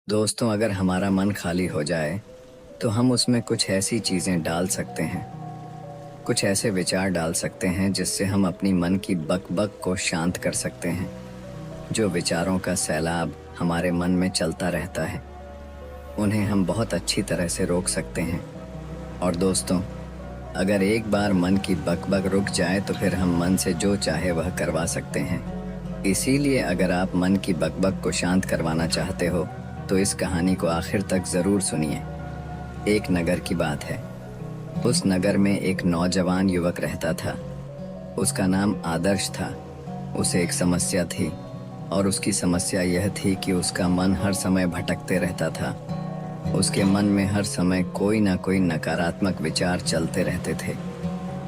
दोस्तों, अगर हमारा मन खाली हो जाए तो हम उसमें कुछ ऐसी चीज़ें डाल सकते हैं, कुछ ऐसे विचार डाल सकते हैं जिससे हम अपनी मन की बक-बक को शांत कर सकते हैं। जो विचारों का सैलाब हमारे मन में चलता रहता है, उन्हें हम बहुत अच्छी तरह से रोक सकते हैं। और दोस्तों, अगर एक बार मन की बक-बक रुक जाए तो फिर हम मन से जो चाहे वह करवा सकते हैं। इसीलिए अगर आप मन की बक-बक को शांत करवाना चाहते हो तो इस कहानी को आखिर तक ज़रूर सुनिए। एक नगर की बात है। उस नगर में एक नौजवान युवक रहता था। उसका नाम आदर्श था। उसे एक समस्या थी और उसकी समस्या यह थी कि उसका मन हर समय भटकते रहता था। उसके मन में हर समय कोई ना कोई नकारात्मक विचार चलते रहते थे।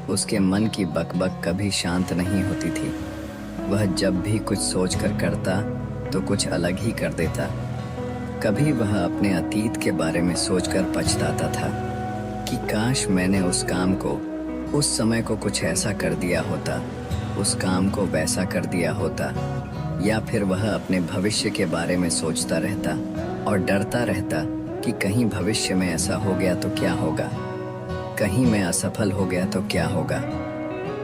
उसके मन की बकबक कभी शांत नहीं होती थी। वह जब भी कुछ सोचकर करता तो कुछ अलग ही कर देता। कभी वह अपने अतीत के बारे में सोचकर पछताता था कि काश मैंने उस काम को, उस समय को कुछ ऐसा कर दिया होता, उस काम को वैसा कर दिया होता। या फिर वह अपने भविष्य के बारे में सोचता रहता और डरता रहता कि कहीं भविष्य में ऐसा हो गया तो क्या होगा, कहीं मैं असफल हो गया तो क्या होगा,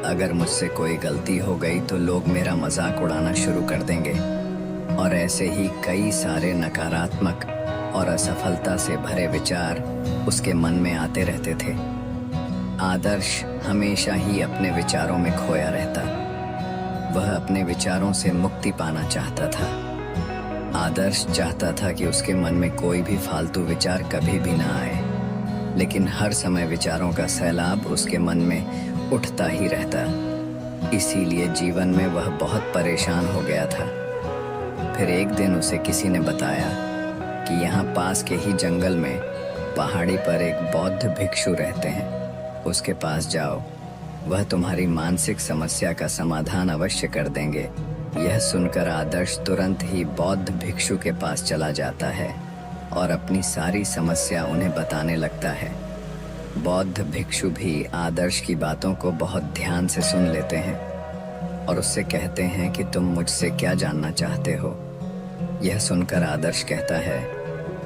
अगर मुझसे कोई गलती हो गई तो लोग मेरा मजाक उड़ाना शुरू कर देंगे। और ऐसे ही कई सारे नकारात्मक और असफलता से भरे विचार उसके मन में आते रहते थे। आदर्श हमेशा ही अपने विचारों में खोया रहता। वह अपने विचारों से मुक्ति पाना चाहता था। आदर्श चाहता था कि उसके मन में कोई भी फालतू विचार कभी भी ना आए, लेकिन हर समय विचारों का सैलाब उसके मन में उठता ही रहता। इसीलिए जीवन में वह बहुत परेशान हो गया था। फिर एक दिन उसे किसी ने बताया कि यहाँ पास के ही जंगल में पहाड़ी पर एक बौद्ध भिक्षु रहते हैं। उसके पास जाओ, वह तुम्हारी मानसिक समस्या का समाधान अवश्य कर देंगे। यह सुनकर आदर्श तुरंत ही बौद्ध भिक्षु के पास चला जाता है और अपनी सारी समस्या उन्हें बताने लगता है। बौद्ध भिक्षु भी आदर्श की बातों को बहुत ध्यान से सुन लेते हैं और उससे कहते हैं कि तुम मुझसे क्या जानना चाहते हो। यह सुनकर आदर्श कहता है,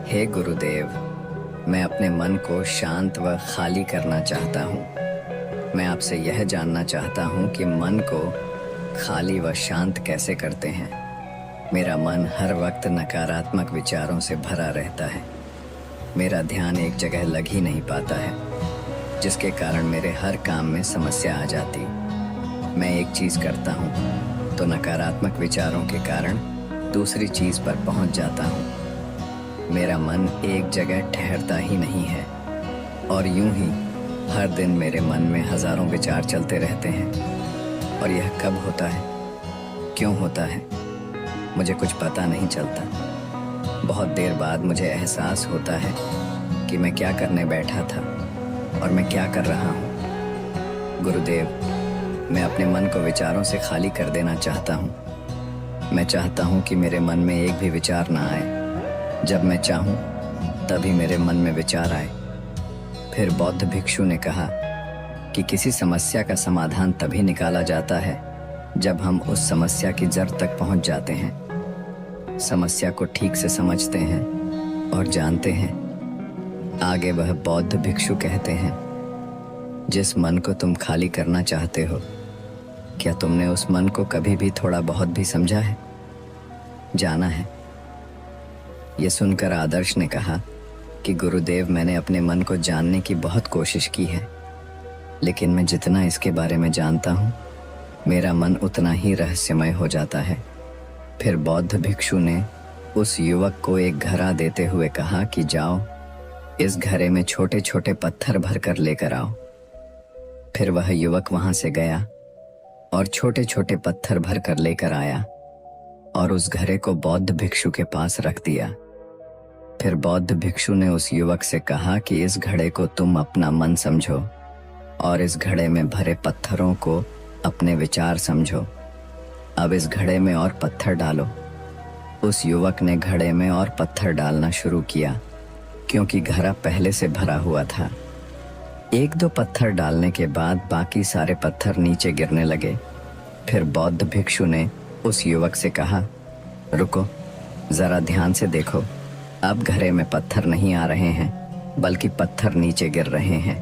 हे गुरुदेव, मैं अपने मन को शांत व खाली करना चाहता हूँ। मैं आपसे यह जानना चाहता हूँ कि मन को खाली व शांत कैसे करते हैं। मेरा मन हर वक्त नकारात्मक विचारों से भरा रहता है। मेरा ध्यान एक जगह लग ही नहीं पाता है, जिसके कारण मेरे हर काम में समस्या आ जाती। मैं एक चीज़ करता हूँ तो नकारात्मक विचारों के कारण दूसरी चीज़ पर पहुँच जाता हूँ। मेरा मन एक जगह ठहरता ही नहीं है और यूं ही हर दिन मेरे मन में हज़ारों विचार चलते रहते हैं। और यह कब होता है, क्यों होता है, मुझे कुछ पता नहीं चलता। बहुत देर बाद मुझे एहसास होता है कि मैं क्या करने बैठा था और मैं क्या कर रहा हूँ। गुरुदेव, मैं अपने मन को विचारों से खाली कर देना चाहता हूँ। मैं चाहता हूँ कि मेरे मन में एक भी विचार ना आए। जब मैं चाहूँ तभी मेरे मन में विचार आए। फिर बौद्ध भिक्षु ने कहा कि किसी समस्या का समाधान तभी निकाला जाता है जब हम उस समस्या की जड़ तक पहुँच जाते हैं, समस्या को ठीक से समझते हैं और जानते हैं। आगे वह बौद्ध भिक्षु कहते हैं, जिस मन को तुम खाली करना चाहते हो, क्या तुमने उस मन को कभी भी थोड़ा बहुत भी समझा है, जाना है? यह सुनकर आदर्श ने कहा कि गुरुदेव, मैंने अपने मन को जानने की बहुत कोशिश की है, लेकिन मैं जितना इसके बारे में जानता हूँ, मेरा मन उतना ही रहस्यमय हो जाता है। फिर बौद्ध भिक्षु ने उस युवक को एक घड़ा देते हुए कहा कि जाओ, इस घड़े में छोटे छोटे पत्थर भर कर लेकर आओ। फिर वह युवक वहां से गया और छोटे छोटे पत्थर भर कर लेकर आया और उस घड़े को बौद्ध भिक्षु के पास रख दिया। फिर बौद्ध भिक्षु ने उस युवक से कहा कि इस घड़े को तुम अपना मन समझो और इस घड़े में भरे पत्थरों को अपने विचार समझो। अब इस घड़े में और पत्थर डालो। उस युवक ने घड़े में और पत्थर डालना शुरू किया, क्योंकि घड़ा पहले से भरा हुआ था। एक दो पत्थर डालने के बाद बाकी सारे पत्थर नीचे गिरने लगे। फिर बौद्ध भिक्षु ने उस युवक से कहा, रुको, जरा ध्यान से देखो, अब घड़े में पत्थर नहीं आ रहे हैं, बल्कि पत्थर नीचे गिर रहे हैं,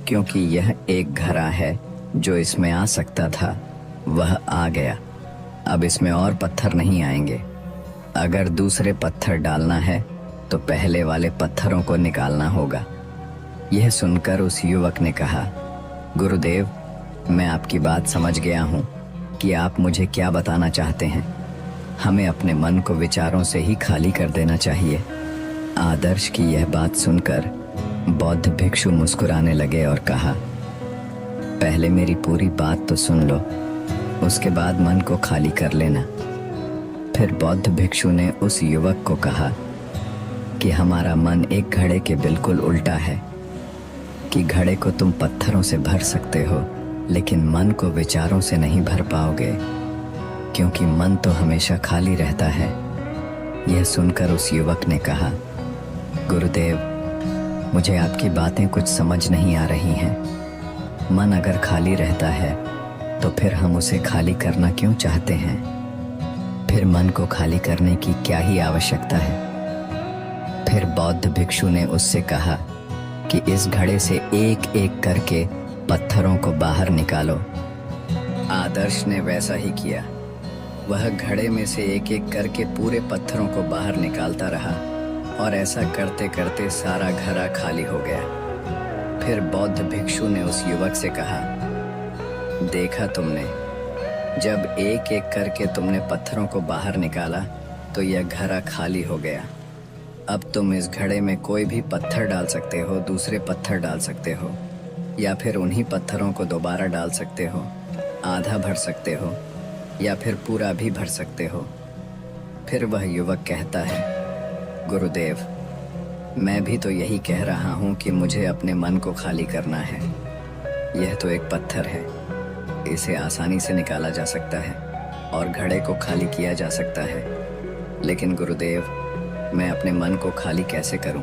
क्योंकि यह एक घड़ा है जो इसमें आ सकता था, वह आ गया। अब इसमें और पत्थर नहीं आएंगे। अगर दूसरे पत्थर डालना है तो पहले वाले पत्थरों को निकालना होगा। यह सुनकर उस युवक ने कहा, गुरुदेव, मैं आपकी बात समझ गया हूँ कि आप मुझे क्या बताना चाहते हैं। हमें अपने मन को विचारों से ही खाली कर देना चाहिए। आदर्श की यह बात सुनकर बौद्ध भिक्षु मुस्कुराने लगे और कहा, पहले मेरी पूरी बात तो सुन लो, उसके बाद मन को खाली कर लेना। फिर बौद्ध भिक्षु ने उस युवक को कहा कि हमारा मन एक घड़े के बिल्कुल उल्टा है, कि घड़े को तुम पत्थरों से भर सकते हो, लेकिन मन को विचारों से नहीं भर पाओगे, क्योंकि मन तो हमेशा खाली रहता है। यह सुनकर उस युवक ने कहा, गुरुदेव, मुझे आपकी बातें कुछ समझ नहीं आ रही हैं। मन अगर खाली रहता है तो फिर हम उसे खाली करना क्यों चाहते हैं? फिर मन को खाली करने की क्या ही आवश्यकता है? फिर बौद्ध भिक्षु ने उससे कहा कि इस घड़े से एक एक करके पत्थरों को बाहर निकालो। आदर्श ने वैसा ही किया। वह घड़े में से एक एक करके पूरे पत्थरों को बाहर निकालता रहा और ऐसा करते करते सारा घड़ा खाली हो गया। फिर बौद्ध भिक्षु ने उस युवक से कहा, देखा तुमने, जब एक एक करके तुमने पत्थरों को बाहर निकाला तो यह घड़ा खाली हो गया। अब तुम इस घड़े में कोई भी पत्थर डाल सकते हो, दूसरे पत्थर डाल सकते हो, या फिर उन्हीं पत्थरों को दोबारा डाल सकते हो, आधा भर सकते हो, या फिर पूरा भी भर सकते हो। फिर वह युवक कहता है, गुरुदेव, मैं भी तो यही कह रहा हूँ कि मुझे अपने मन को खाली करना है। यह तो एक पत्थर है, इसे आसानी से निकाला जा सकता है और घड़े को खाली किया जा सकता है, लेकिन गुरुदेव, मैं अपने मन को खाली कैसे करूं?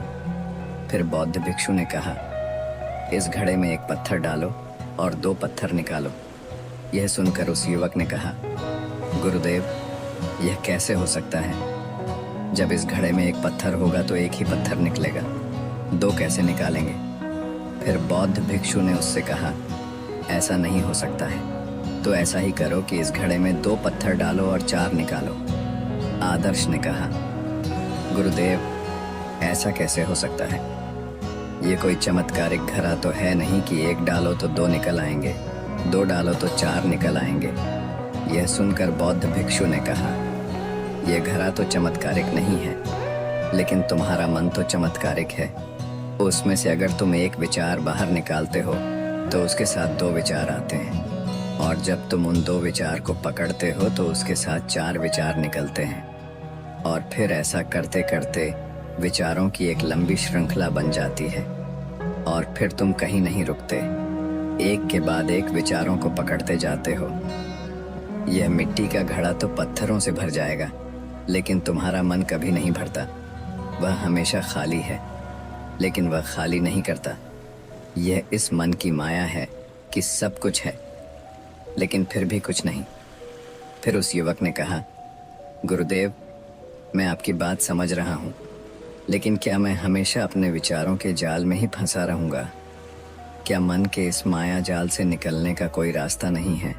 फिर बौद्ध भिक्षु ने कहा, इस घड़े में एक पत्थर डालो और 2 पत्थर निकालो। यह सुनकर उस युवक ने कहा, गुरुदेव, यह कैसे हो सकता है? जब इस घड़े में एक पत्थर होगा तो एक ही पत्थर निकलेगा, 2 कैसे निकालेंगे? फिर बौद्ध भिक्षु ने उससे कहा, ऐसा नहीं हो सकता है, तो ऐसा ही करो कि इस घड़े में 2 पत्थर डालो और 4 निकालो। आदर्श ने कहा, गुरुदेव, ऐसा कैसे हो सकता है? ये कोई चमत्कारिक घड़ा तो है नहीं कि 1 डालो तो 2 निकल आएंगे, 2 डालो तो 4 निकल आएंगे। यह सुनकर बौद्ध भिक्षु ने कहा, यह घड़ा तो चमत्कारिक नहीं है, लेकिन तुम्हारा मन तो चमत्कारिक है। उसमें से अगर तुम एक विचार बाहर निकालते हो तो उसके साथ 2 विचार आते हैं, और जब तुम उन 2 विचार को पकड़ते हो तो उसके साथ 4 विचार निकलते हैं, और फिर ऐसा करते करते विचारों की एक लंबी श्रृंखला बन जाती है, और फिर तुम कहीं नहीं रुकते, एक के बाद एक विचारों को पकड़ते जाते हो। यह मिट्टी का घड़ा तो पत्थरों से भर जाएगा, लेकिन तुम्हारा मन कभी नहीं भरता। वह हमेशा खाली है, लेकिन वह खाली नहीं करता। यह इस मन की माया है कि सब कुछ है, लेकिन फिर भी कुछ नहीं। फिर उस युवक ने कहा, गुरुदेव, मैं आपकी बात समझ रहा हूँ, लेकिन क्या मैं हमेशा अपने विचारों के जाल में ही फंसा रहूँगा? क्या मन के इस माया जाल से निकलने का कोई रास्ता नहीं है?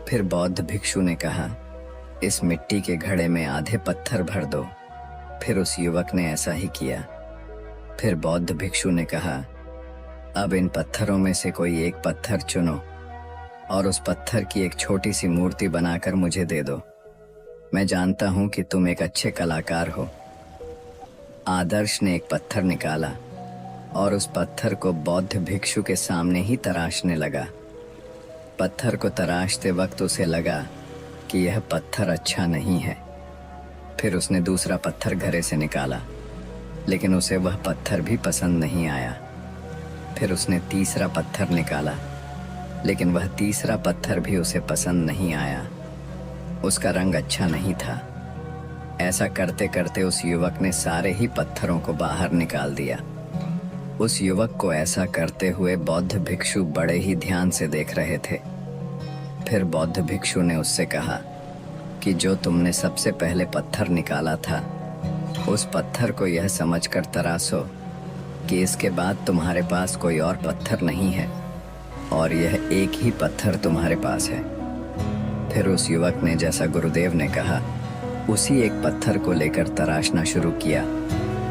फिर बौद्ध भिक्षु ने कहा, इस मिट्टी के घड़े में आधे पत्थर भर दो। फिर उस युवक ने ऐसा ही किया। फिर बौद्ध भिक्षु ने कहा, अब इन पत्थरों में से कोई एक पत्थर चुनो और उस पत्थर की एक छोटी सी मूर्ति बनाकर मुझे दे दो। मैं जानता हूं कि तुम एक अच्छे कलाकार हो। आदर्श ने एक पत्थर निकाला और उस पत्थर को बौद्ध भिक्षु के सामने ही तराशने लगा। पत्थर को तराशते वक्त उसे लगा कि यह पत्थर अच्छा नहीं है। फिर उसने दूसरा पत्थर घड़े से निकाला, लेकिन उसे वह पत्थर भी पसंद नहीं आया। फिर उसने तीसरा पत्थर निकाला, लेकिन वह तीसरा पत्थर भी उसे पसंद नहीं आया। उसका रंग अच्छा नहीं था। ऐसा करते करते उस युवक ने सारे ही पत्थरों को बाहर निकाल दिया। उस युवक को ऐसा करते हुए बौद्ध भिक्षु बड़े ही ध्यान से देख रहे थे। फिर बौद्ध भिक्षु ने उससे कहा कि जो तुमने सबसे पहले पत्थर निकाला था, उस पत्थर को यह समझकर तराशो कि इसके बाद तुम्हारे पास कोई और पत्थर नहीं है और यह एक ही पत्थर तुम्हारे पास है। फिर उस युवक ने, जैसा गुरुदेव ने कहा, उसी एक पत्थर को लेकर तराशना शुरू किया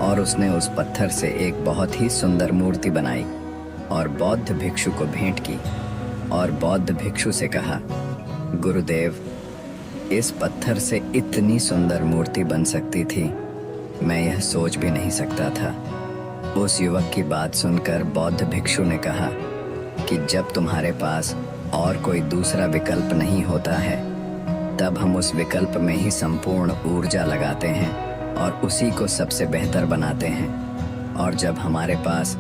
और उसने उस पत्थर से एक बहुत ही सुंदर मूर्ति बनाई और बौद्ध भिक्षु को भेंट की और बौद्ध भिक्षु से कहा, गुरुदेव, इस पत्थर से इतनी सुंदर मूर्ति बन सकती थी, मैं यह सोच भी नहीं सकता था। उस युवक की बात सुनकर बौद्ध भिक्षु ने कहा कि जब तुम्हारे पास और कोई दूसरा विकल्प नहीं होता है, तब हम उस विकल्प में ही संपूर्ण ऊर्जा लगाते हैं और उसी को सबसे बेहतर बनाते हैं। और जब हमारे पास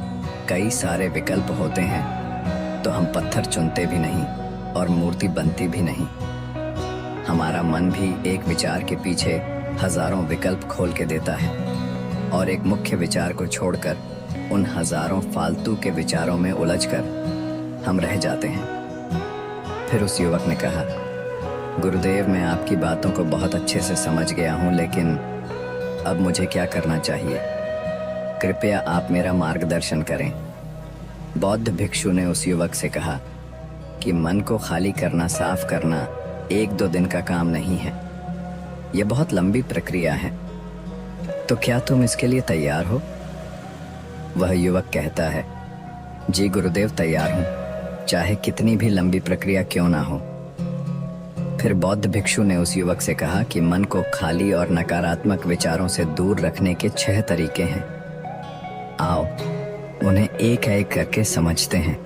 कई सारे विकल्प होते हैं तो हम पत्थर चुनते भी नहीं और मूर्ति बनती भी नहीं। हमारा मन भी एक विचार के पीछे हजारों विकल्प खोल के देता है और एक मुख्य विचार को छोड़कर उन हजारों फालतू के विचारों में उलझकर हम रह जाते हैं। फिर उस युवक ने कहा, गुरुदेव, मैं आपकी बातों को बहुत अच्छे से समझ गया हूँ, लेकिन अब मुझे क्या करना चाहिए? कृपया आप मेरा मार्गदर्शन करें। बौद्ध भिक्षु ने उस युवक से कहा कि मन को खाली करना, साफ करना 1-2 दिन का काम नहीं है। यह बहुत लंबी प्रक्रिया है। तो क्या तुम इसके लिए तैयार हो? वह युवक कहता है, जी गुरुदेव, तैयार हूं, चाहे कितनी भी लंबी प्रक्रिया क्यों ना हो। फिर बौद्ध भिक्षु ने उस युवक से कहा कि मन को खाली और नकारात्मक विचारों से दूर रखने के 6 तरीके हैं। आओ उन्हें एक एक करके समझते हैं।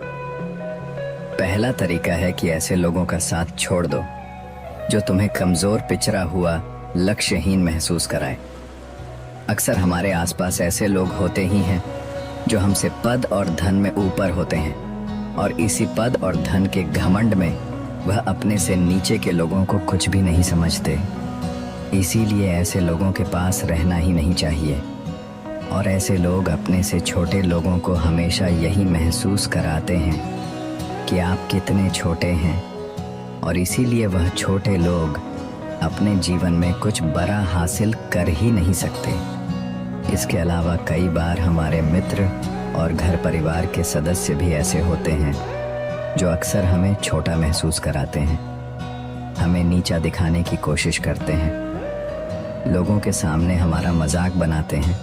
पहला तरीका है कि ऐसे लोगों का साथ छोड़ दो जो तुम्हें कमजोर, पिछड़ा हुआ, लक्ष्यहीन महसूस कराए। अक्सर हमारे आसपास ऐसे लोग होते ही हैं जो हमसे पद और धन में ऊपर होते हैं और इसी पद और धन के घमंड में वह अपने से नीचे के लोगों को कुछ भी नहीं समझते। इसीलिए ऐसे लोगों के पास रहना ही नहीं चाहिए। और ऐसे लोग अपने से छोटे लोगों को हमेशा यही महसूस कराते हैं कि आप कितने छोटे हैं, और इसीलिए वह छोटे लोग अपने जीवन में कुछ बड़ा हासिल कर ही नहीं सकते। इसके अलावा कई बार हमारे मित्र और घर परिवार के सदस्य भी ऐसे होते हैं जो अक्सर हमें छोटा महसूस कराते हैं, हमें नीचा दिखाने की कोशिश करते हैं, लोगों के सामने हमारा मजाक बनाते हैं।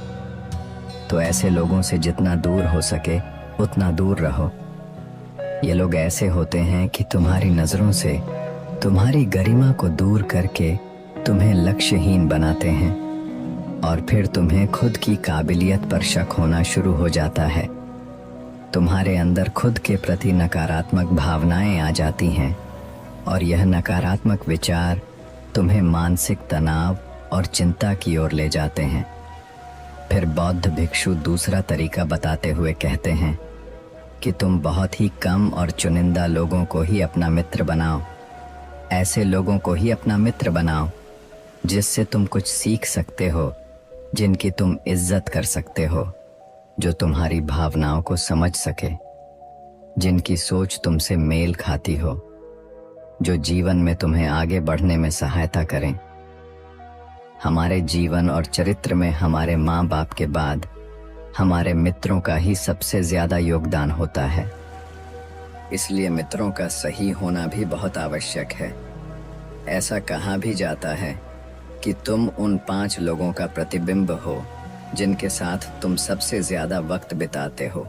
तो ऐसे लोगों से जितना दूर हो सके उतना दूर रहो। ये लोग ऐसे होते हैं कि तुम्हारी नजरों से तुम्हारी गरिमा को दूर करके तुम्हें लक्ष्यहीन बनाते हैं और फिर तुम्हें खुद की काबिलियत पर शक होना शुरू हो जाता है। तुम्हारे अंदर खुद के प्रति नकारात्मक भावनाएं आ जाती हैं और यह नकारात्मक विचार तुम्हें मानसिक तनाव और चिंता की ओर ले जाते हैं। फिर बौद्ध भिक्षु दूसरा तरीका बताते हुए कहते हैं कि तुम बहुत ही कम और चुनिंदा लोगों को ही अपना मित्र बनाओ। ऐसे लोगों को ही अपना मित्र बनाओ जिससे तुम कुछ सीख सकते हो, जिनकी तुम इज्जत कर सकते हो, जो तुम्हारी भावनाओं को समझ सके, जिनकी सोच तुमसे मेल खाती हो, जो जीवन में तुम्हें आगे बढ़ने में सहायता करें। हमारे जीवन और चरित्र में हमारे माँ बाप के बाद हमारे मित्रों का ही सबसे ज्यादा योगदान होता है। इसलिए मित्रों का सही होना भी बहुत आवश्यक है। ऐसा कहा भी जाता है कि तुम उन 5 लोगों का प्रतिबिंब हो जिनके साथ तुम सबसे ज्यादा वक्त बिताते हो।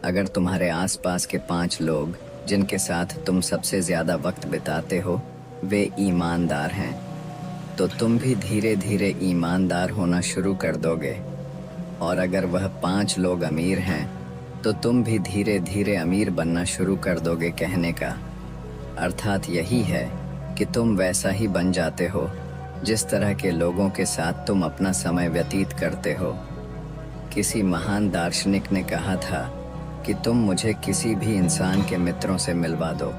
अगर तुम्हारे आसपास के 5 लोग जिनके साथ तुम सबसे ज्यादा वक्त बिताते हो वे ईमानदार हैं, तो तुम भी धीरे धीरे ईमानदार होना शुरू कर दोगे। और अगर वह 5 लोग अमीर हैं तो तुम भी धीरे धीरे अमीर बनना शुरू कर दोगे। कहने का अर्थात यही है कि तुम वैसा ही बन जाते हो जिस तरह के लोगों के साथ तुम अपना समय व्यतीत करते हो। किसी महान दार्शनिक ने कहा था कि तुम मुझे किसी भी इंसान के मित्रों से मिलवा दो,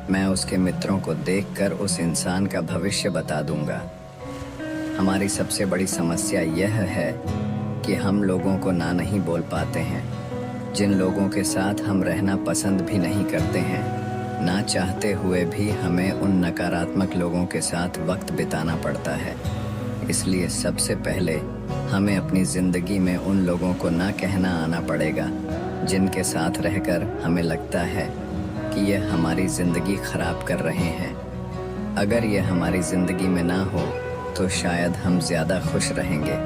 मैं उसके मित्रों को देखकर उस इंसान का भविष्य बता दूंगा। हमारी सबसे बड़ी समस्या यह है कि हम लोगों को ना नहीं बोल पाते हैं। जिन लोगों के साथ हम रहना पसंद भी नहीं करते हैं, ना चाहते हुए भी हमें उन नकारात्मक लोगों के साथ वक्त बिताना पड़ता है। इसलिए सबसे पहले हमें अपनी ज़िंदगी में उन लोगों को ना कहना आना पड़ेगा जिनके साथ रहकर हमें लगता है कि यह हमारी ज़िंदगी खराब कर रहे हैं। अगर यह हमारी ज़िंदगी में ना हो तो शायद हम ज़्यादा खुश रहेंगे।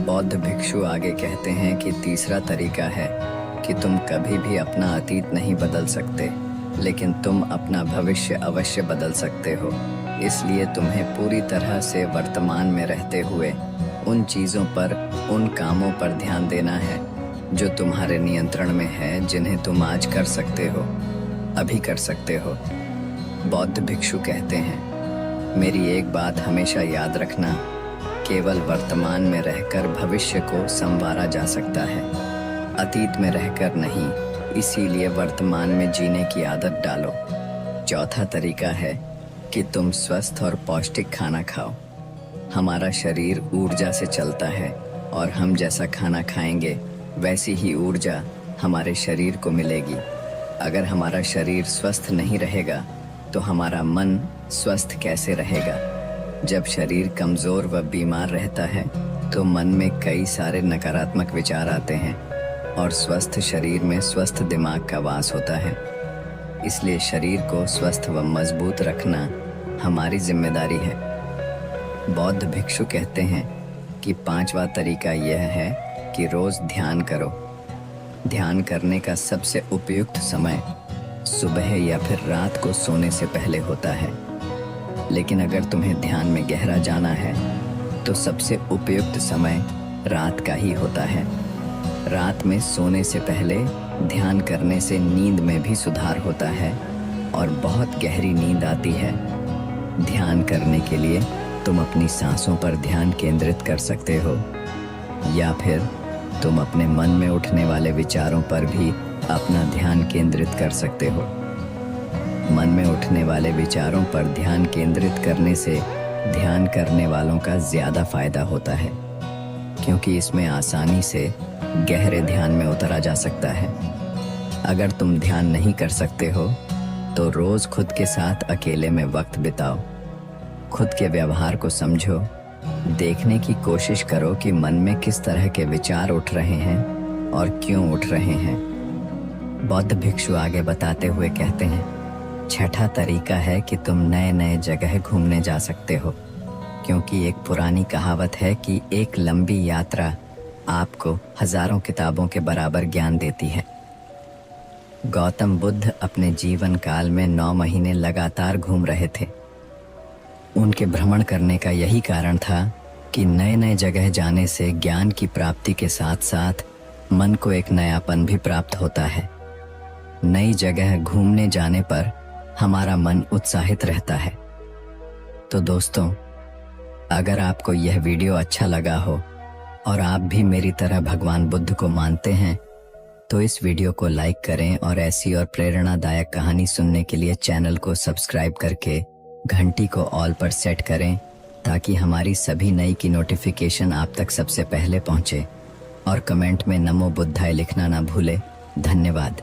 बौद्ध भिक्षु आगे कहते हैं कि तीसरा तरीका है कि तुम कभी भी अपना अतीत नहीं बदल सकते, लेकिन तुम अपना भविष्य अवश्य बदल सकते हो। इसलिए तुम्हें पूरी तरह से वर्तमान में रहते हुए उन चीज़ों पर, उन कामों पर ध्यान देना है जो तुम्हारे नियंत्रण में है, जिन्हें तुम आज कर सकते हो, अभी कर सकते हो। बौद्ध भिक्षु कहते हैं, मेरी एक बात हमेशा याद रखना, केवल वर्तमान में रहकर भविष्य को संवारा जा सकता है, अतीत में रहकर नहीं। इसीलिए वर्तमान में जीने की आदत डालो। चौथा तरीका है कि तुम स्वस्थ और पौष्टिक खाना खाओ। हमारा शरीर ऊर्जा से चलता है और हम जैसा खाना खाएंगे वैसी ही ऊर्जा हमारे शरीर को मिलेगी। अगर हमारा शरीर स्वस्थ नहीं रहेगा तो हमारा मन स्वस्थ कैसे रहेगा? जब शरीर कमज़ोर व बीमार रहता है तो मन में कई सारे नकारात्मक विचार आते हैं और स्वस्थ शरीर में स्वस्थ दिमाग का वास होता है। इसलिए शरीर को स्वस्थ व मजबूत रखना हमारी जिम्मेदारी है। बौद्ध भिक्षु कहते हैं कि पांचवा तरीका यह है कि रोज ध्यान करो। ध्यान करने का सबसे उपयुक्त समय सुबह या फिर रात को सोने से पहले होता है, लेकिन अगर तुम्हें ध्यान में गहरा जाना है तो सबसे उपयुक्त समय रात का ही होता है। रात में सोने से पहले ध्यान करने से नींद में भी सुधार होता है और बहुत गहरी नींद आती है। ध्यान करने के लिए तुम अपनी सांसों पर ध्यान केंद्रित कर सकते हो, या फिर तुम अपने मन में उठने वाले विचारों पर भी अपना ध्यान केंद्रित कर सकते हो। मन में उठने वाले विचारों पर ध्यान केंद्रित करने से ध्यान करने वालों का ज़्यादा फायदा होता है, क्योंकि इसमें आसानी से गहरे ध्यान में उतरा जा सकता है। अगर तुम ध्यान नहीं कर सकते हो तो रोज खुद के साथ अकेले में वक्त बिताओ। खुद के व्यवहार को समझो, देखने की कोशिश करो कि मन में किस तरह के विचार उठ रहे हैं और क्यों उठ रहे हैं। बौद्ध भिक्षु आगे बताते हुए कहते हैं, छठा तरीका है कि तुम नए नए जगह घूमने जा सकते हो, क्योंकि एक पुरानी कहावत है कि एक लंबी यात्रा आपको हजारों किताबों के बराबर ज्ञान देती है। गौतम बुद्ध अपने जीवन काल में 9 महीने लगातार घूम रहे थे। उनके भ्रमण करने का यही कारण था कि नए नए जगह जाने से ज्ञान की प्राप्ति के साथ साथ मन को एक नयापन भी प्राप्त होता है। नई जगह घूमने जाने पर हमारा मन उत्साहित रहता है। तो दोस्तों, अगर आपको यह वीडियो अच्छा लगा हो और आप भी मेरी तरह भगवान बुद्ध को मानते हैं तो इस वीडियो को लाइक करें और ऐसी और प्रेरणादायक कहानी सुनने के लिए चैनल को सब्सक्राइब करके घंटी को ऑल पर सेट करें, ताकि हमारी सभी नई की नोटिफिकेशन आप तक सबसे पहले पहुंचे। और कमेंट में नमो बुद्धाय लिखना ना भूले। धन्यवाद।